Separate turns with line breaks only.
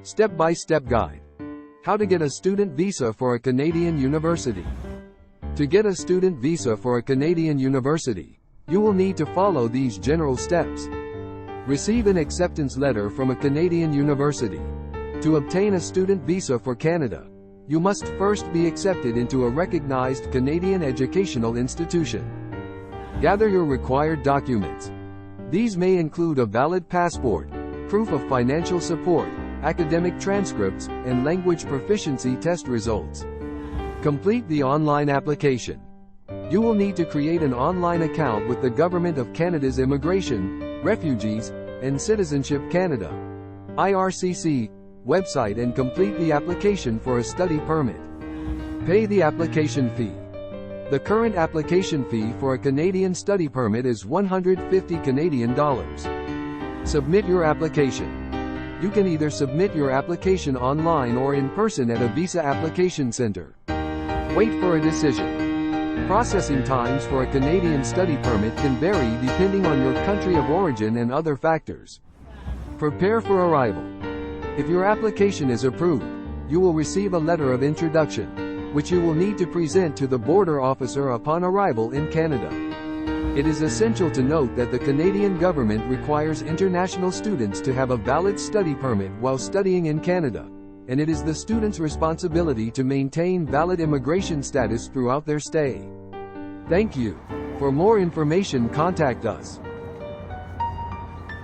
Step-by-step guide. How to get a student visa for a Canadian university. To get a student visa for a Canadian university, you will need to follow these general steps. Receive an acceptance letter from a Canadian university. To obtain a student visa for Canada, you must first be accepted into a recognized Canadian educational institution. Gather your required documents. These may include a valid passport, proof of financial support, academic transcripts, and language proficiency test results. Complete the online application. You will need to create an online account with the Government of Canada's Immigration, Refugees, and Citizenship Canada (IRCC) website and complete the application for a study permit. Pay the application fee. The current application fee for a Canadian study permit is $150 Canadian. Submit your application. You can either submit your application online or in person at a visa application center. Wait for a decision. Processing times for a Canadian study permit can vary depending on your country of origin and other factors. Prepare for arrival. If your application is approved, you will receive a letter of introduction, which you will need to present to the border officer upon arrival in Canada. It is essential to note that the Canadian government requires international students to have a valid study permit while studying in Canada, and it is the student's responsibility to maintain valid immigration status throughout their stay. Thank you. For more information, contact us.